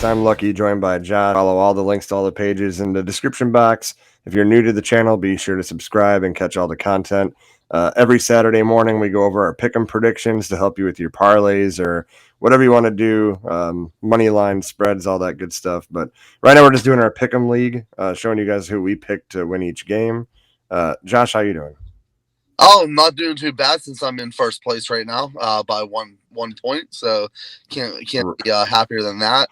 I'm Lucky, joined by Josh. Follow all the links to all the pages in the description box. If you're new to the channel, be sure to subscribe and catch all the content. Every Saturday morning, we go over our pick'em predictions to help you with your parlays or whatever you want to do, money line spreads, all that good stuff. But right now, we're just doing our pick'em league, showing you guys who we picked to win each game. Josh, how you doing? Oh, I'm not doing too bad since I'm in first place right now by one point. So can't be happier than that.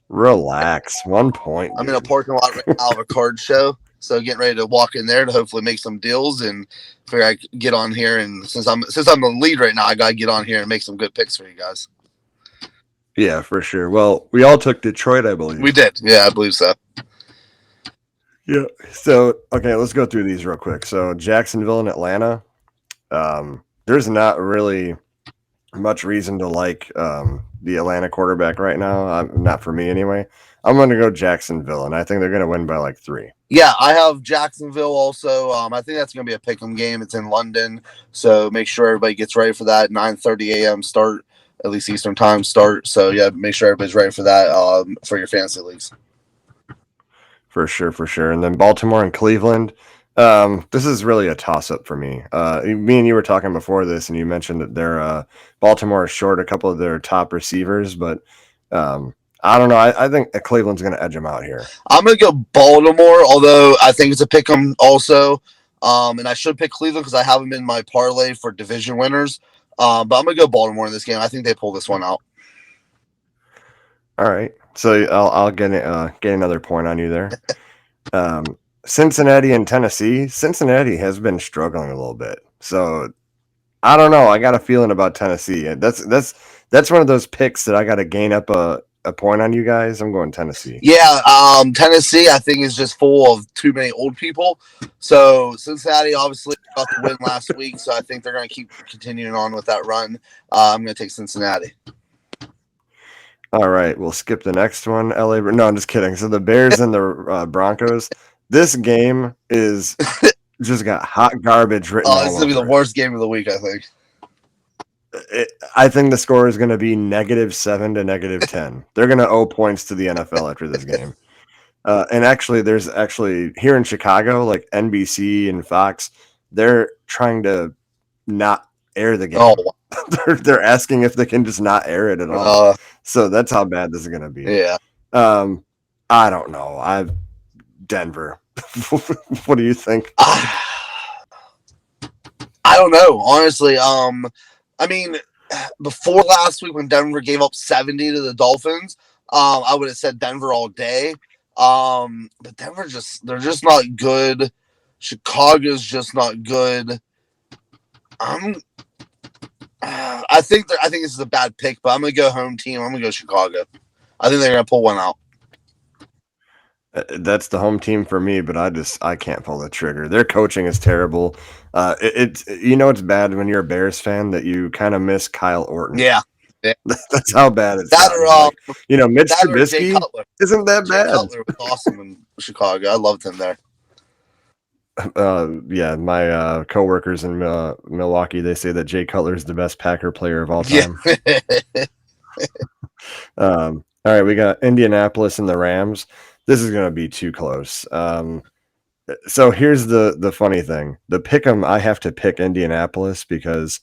Relax, 1 point. I'm in a parking lot right now of a card show, so getting ready to walk in there to hopefully make some deals and figure I get on here. And since I'm the lead right now, I gotta get on here and make some good picks for you guys. Yeah, for sure. Well, we all took Detroit, I believe. We did. Yeah, I believe so. Yeah. So, okay, let's go through these real quick. So, Jacksonville and Atlanta. There's not really much reason to like the Atlanta quarterback right now. Not for me anyway. I'm going to go Jacksonville, and I think they're going to win by like 3. Yeah, I have Jacksonville also. I think that's going to be a pick'em game. It's in London, so make sure everybody gets ready for that. 9:30 a.m. start, at least Eastern time start. So yeah, make sure everybody's ready for that for your fantasy leagues. For sure. And then Baltimore and Cleveland. This is really a toss-up for me. Me and you were talking before this, and you mentioned that they're Baltimore is short a couple of their top receivers, but I don't know. I think Cleveland's going to edge them out here. I'm going to go Baltimore, although I think it's a pick 'em also. And I should pick Cleveland because I have them in my parlay for division winners. But I'm going to go Baltimore in this game. I think they pull this one out. All right. So I'll get another point on you there. Cincinnati and Tennessee. Cincinnati has been struggling a little bit. So I don't know. I got a feeling about Tennessee. That's one of those picks that I got to gain up a point on you guys. I'm going Tennessee. Yeah, Tennessee I think is just full of too many old people. So Cincinnati obviously got the win last week, so I think they're going to keep continuing on with that run. I'm going to take Cincinnati. All right, we'll skip the next one. LA. No, I'm just kidding. So the Bears and the Broncos. This game is just got hot garbage written all over it. It's going to be the worst game of the week, I think. I think the score is going to be -7 to -10. They're going to owe points to the NFL after this game. And actually, there's here in Chicago, like NBC and Fox, they're trying to not air the game. Oh, they're asking if they can just not air it at all. So that's how bad this is going to be. Yeah. I don't know. Denver. What do you think? I don't know, honestly. I mean, before last week when Denver gave up 70 to the Dolphins, I would have said Denver all day. But Denver they're just not good. Chicago's just not good. I think this is a bad pick, but I'm gonna go home team. I'm gonna go Chicago. I think they're gonna pull one out. That's the home team for me, but I can't pull the trigger. Their coaching is terrible. It's bad when you're a Bears fan that you kind of miss Kyle Orton. Yeah. That's how bad it's that. Mitch Trubisky isn't that bad. Cutler was awesome in Chicago. I loved him there. Yeah, my coworkers in Milwaukee, they say that Jay Cutler is the best Packer player of all time. Yeah. All right, we got Indianapolis and the Rams. This is going to be too close. So here's the funny thing. The pick 'em, I have to pick Indianapolis because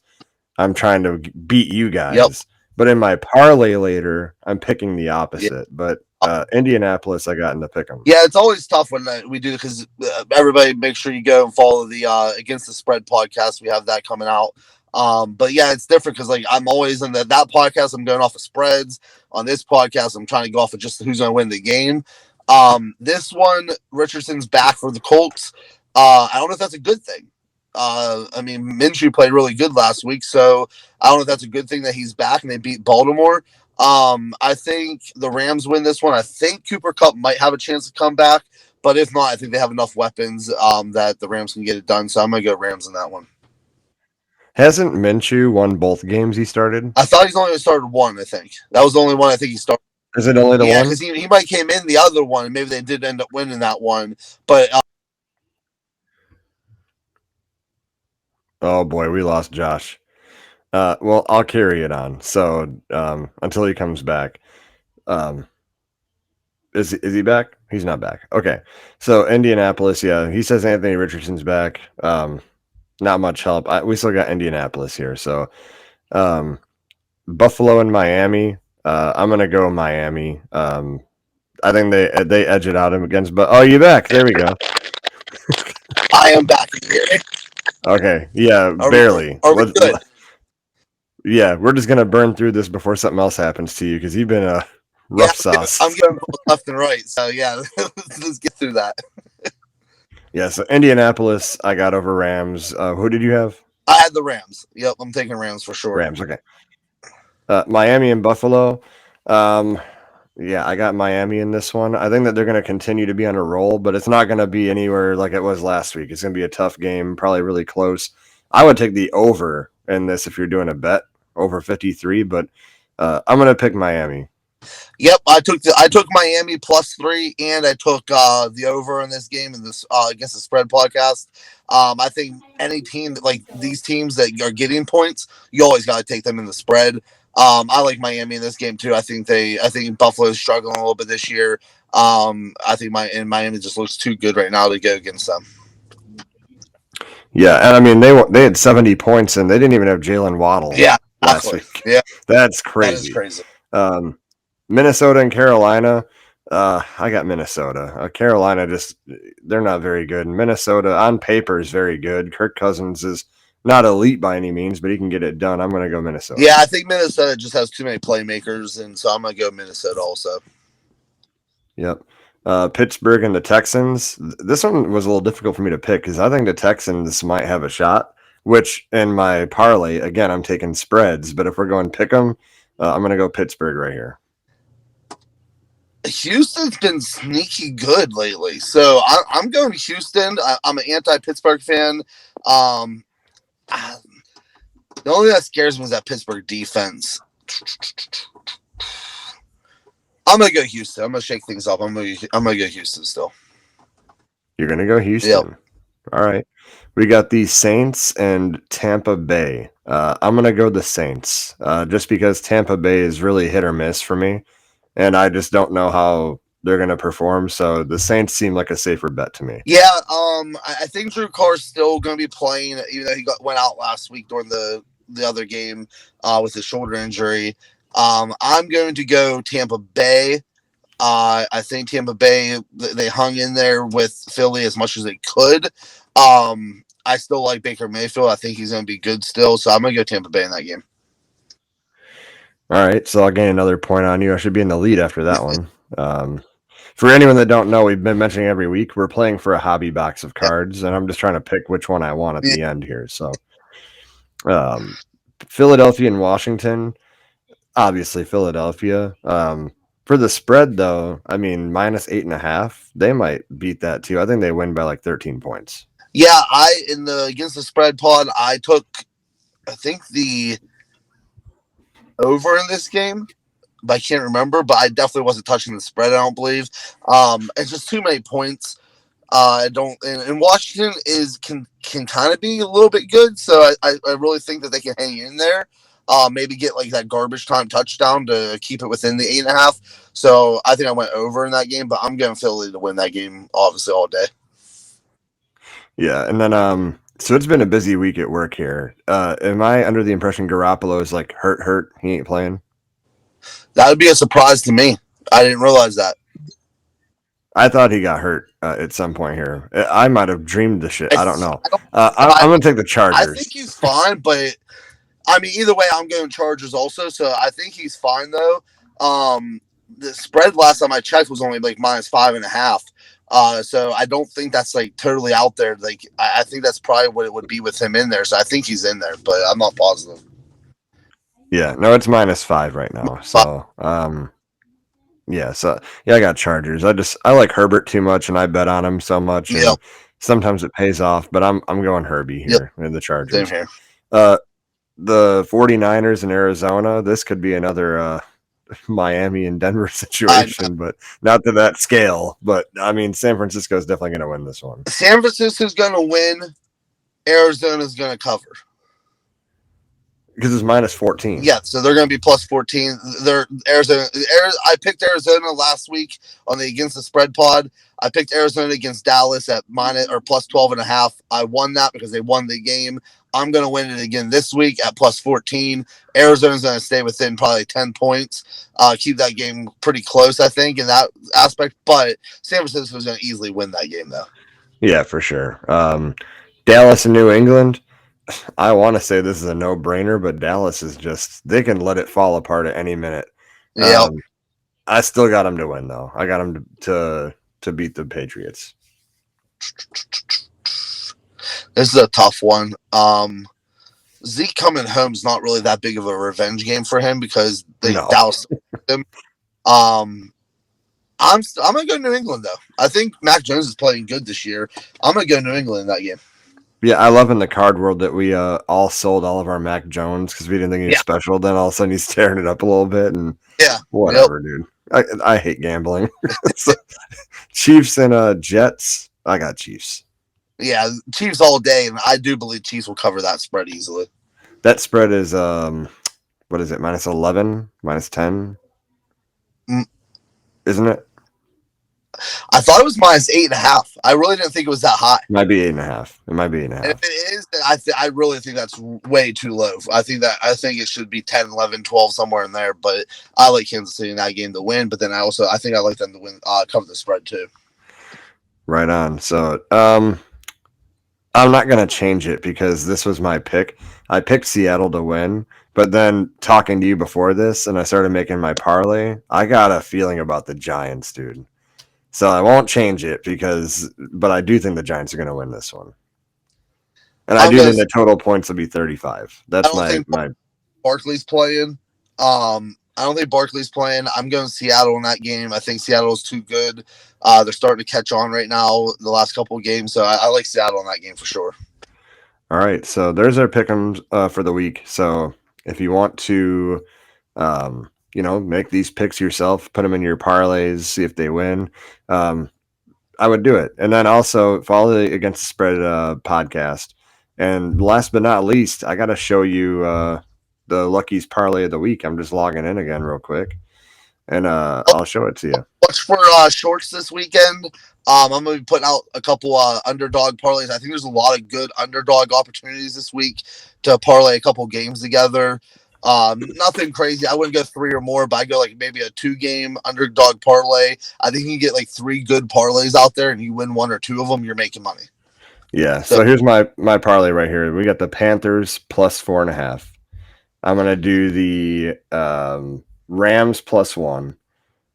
I'm trying to beat you guys. Yep. But in my parlay later, I'm picking the opposite. Yep. But Indianapolis, I got in the pick 'em. Yeah, it's always tough when we do because everybody make sure you go and follow the Against the Spread podcast. We have that coming out. But yeah, it's different because like I'm always in that podcast. I'm going off of spreads. On this podcast, I'm trying to go off of just who's going to win the game. This one, Richardson's back for the Colts. I don't know if that's a good thing. I mean, Minshew played really good last week, so I don't know if that's a good thing that he's back and they beat Baltimore. I think the Rams win this one. I think Cooper Kupp might have a chance to come back, but if not, I think they have enough weapons that the Rams can get it done. So I'm going to go Rams in that one. Hasn't Minshew won both games he started? I thought he's only started one, I think. That was the only one I think he started. Is it only the one? Yeah, because he might came in the other one, and maybe they did end up winning that one. But oh boy, we lost Josh. Well, I'll carry it on. So until he comes back, Is he back? He's not back. Okay. So Indianapolis, yeah, he says Anthony Richardson's back. Not much help. We still got Indianapolis here. So Buffalo and Miami. I'm gonna go Miami. I think they edge it out against. But you back? There we go. I am back. Okay. Yeah, barely. Are we good? Yeah, we're just gonna burn through this before something else happens to you because you've been a rough sauce. I'm getting left and right. So yeah, let's get through that. Yeah. So Indianapolis, I got over Rams. Who did you have? I had the Rams. Yep, I'm taking Rams for sure. Rams. Okay. Miami and Buffalo. Yeah, I got Miami in this one. I think that they're going to continue to be on a roll, but it's not going to be anywhere like it was last week. It's going to be a tough game, probably really close. I would take the over in this if you're doing a bet, over 53, but I'm going to pick Miami. Yep, I took Miami +3, and I took the over in this game in this against the spread podcast. I think any team like these teams that are getting points, you always got to take them in the spread. I like Miami in this game too. I think Buffalo is struggling a little bit this year. I think Miami just looks too good right now to go against them. Yeah, and I mean they had 70 points and they didn't even have Jalen Waddle. Yeah, last week. Yeah, that's crazy. That is crazy. Minnesota and Carolina. I got Minnesota. Carolina they're not very good. Minnesota on paper is very good. Kirk Cousins is not elite by any means, but he can get it done. I'm going to go Minnesota. Yeah, I think Minnesota just has too many playmakers, and so I'm going to go Minnesota also. Yep. Pittsburgh and the Texans. This one was a little difficult for me to pick because I think the Texans might have a shot, which in my parlay, again, I'm taking spreads, but if we're going pick 'em, I'm going to go Pittsburgh right here. Houston's been sneaky good lately, so I'm going to Houston. I'm an anti-Pittsburgh fan. The only thing that scares me is that Pittsburgh defense. I'm gonna go Houston. I'm gonna shake things up. I'm gonna go Houston still. You're gonna go Houston. Yep. All right. We got the Saints and Tampa Bay. I'm gonna go the Saints, just because Tampa Bay is really hit or miss for me, and I just don't know how they're gonna perform. So the Saints seem like a safer bet to me. Yeah. I think Drew Carr's still gonna be playing, even though he went out last week during the other game with his shoulder injury. I'm going to go Tampa Bay. I think Tampa Bay, they hung in there with Philly as much as they could. I still like Baker Mayfield. I think he's going to be good still. So I'm going to go Tampa Bay in that game. All right. So I'll gain another point on you. I should be in the lead after that one. For anyone that don't know, we've been mentioning every week, we're playing for a hobby box of cards, and I'm just trying to pick which one I want at the end here. So Philadelphia and Washington. Obviously, Philadelphia. For the spread, though, I mean, -8.5, they might beat that too. I think they win by like 13 points. Yeah, against the spread pod, I think the over in this game, but I can't remember. But I definitely wasn't touching the spread. I don't believe. It's just too many points. And Washington can kind of be a little bit good, so I really think that they can hang in there. Maybe get like that garbage time touchdown to keep it within the 8.5. So I think I went over in that game, but I'm going Philly to win that game, obviously, all day. Yeah, and then so it's been a busy week at work here. Am I under the impression Garoppolo is like hurt? He ain't playing? That would be a surprise to me. I didn't realize that. I thought he got hurt at some point here. I might have dreamed the shit. I don't know. I'm going to take the Chargers. I think he's fine, but I mean, either way, I'm going Chargers also. So I think he's fine, though. The spread last time I checked was only like -5.5. So I don't think that's like totally out there. Like I think that's probably what it would be with him in there. So I think he's in there, but I'm not positive. Yeah, no, it's -5 right now. So I got Chargers. I like Herbert too much, and I bet on him so much. Yeah. Sometimes it pays off, but I'm going Herbie here in the Chargers. Same here. The 49ers in Arizona, this could be another Miami and Denver situation, but not to that scale. But I mean, San Francisco is definitely going to win this one. San Francisco's going to win. Arizona's going to cover. Because it's minus 14. Yeah, so they're going to be plus 14. They're Arizona. I picked Arizona last week on the against the spread pod. I picked Arizona against Dallas at minus or plus 12.5. I won that because they won the game. I'm going to win it again this week at plus 14. Arizona's going to stay within probably 10 points. Keep that game pretty close, I think, in that aspect. But San Francisco is going to easily win that game, though. Yeah, for sure. Dallas and New England. I want to say this is a no-brainer, but Dallas is just they can let it fall apart at any minute. Yeah, I still got them to win though. I got them to beat the Patriots. this is a tough one. Zeke coming home is not really that big of a revenge game for him because they doused him. I'm gonna go New England though. I think Mac Jones is playing good this year. I'm gonna go New England in that game. Yeah, I love in the card world that we all sold all of our Mac Jones because we didn't think he was special. Then all of a sudden he's tearing it up a little bit and whatever, dude. I hate gambling. So, Chiefs and Jets. I got Chiefs. Yeah, Chiefs all day, and I do believe Chiefs will cover that spread easily. That spread is what is it? Minus 11, minus 10, isn't it? I thought it was minus 8.5. I really didn't think it was that high. It might be 8.5. It might be 8.5. And if it is, then I really think that's way too low. I think it should be 10, 11, 12, somewhere in there. But I like Kansas City in that game to win. But then I think I like them to win, cover the spread too. Right on. So I'm not going to change it because this was my pick. I picked Seattle to win, but then talking to you before this and I started making my parlay, I got a feeling about the Giants, dude. So I won't change it but I do think the Giants are going to win this one. And I do think the total points will be 35. That's my Barkley's playing. I don't think Barkley's playing. I'm going Seattle in that game. I think Seattle's too good. They're starting to catch on right now the last couple of games. So I like Seattle in that game for sure. All right. So there's our pick'ems for the week. So if you want to, make these picks yourself, put them in your parlays, see if they win. I would do it. And then also follow the Against the Spread podcast. And last but not least, I got to show you the Luckys Parlay of the week. I'm just logging in again real quick, and I'll show it to you. Watch for shorts this weekend. I'm going to be putting out a couple underdog parlays. I think there's a lot of good underdog opportunities this week to parlay a couple games together. Nothing crazy. I wouldn't go 3 or more, but I go like maybe a 2-game underdog parlay. I think you can get like 3 good parlays out there, and you win 1 or 2 of them, you're making money. Yeah. So here's my parlay right here. We got the Panthers plus 4.5. I'm gonna do the Rams plus 1,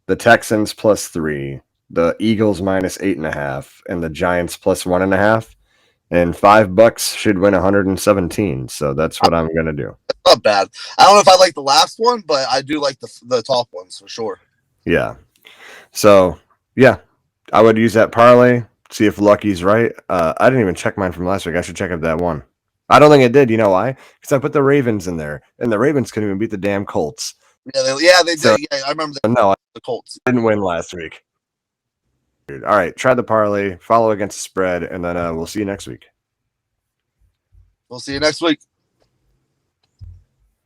the Texans plus 3, the Eagles minus 8.5, and the Giants plus 1.5. And $5 should win 117. So that's what I'm gonna do. Not bad. I don't know if I like the last one, but I do like the top ones for sure. Yeah. So yeah, I would use that parlay. See if Lucky's right. I didn't even check mine from last week. I should check if that one. I don't think it did. You know why? Because I put the Ravens in there, and the Ravens couldn't even beat the damn Colts. Yeah, they did. Yeah, I remember that. No, the Colts didn't win last week. Dude. All right, try the parlay, follow Against the Spread, and then we'll see you next week. We'll see you next week.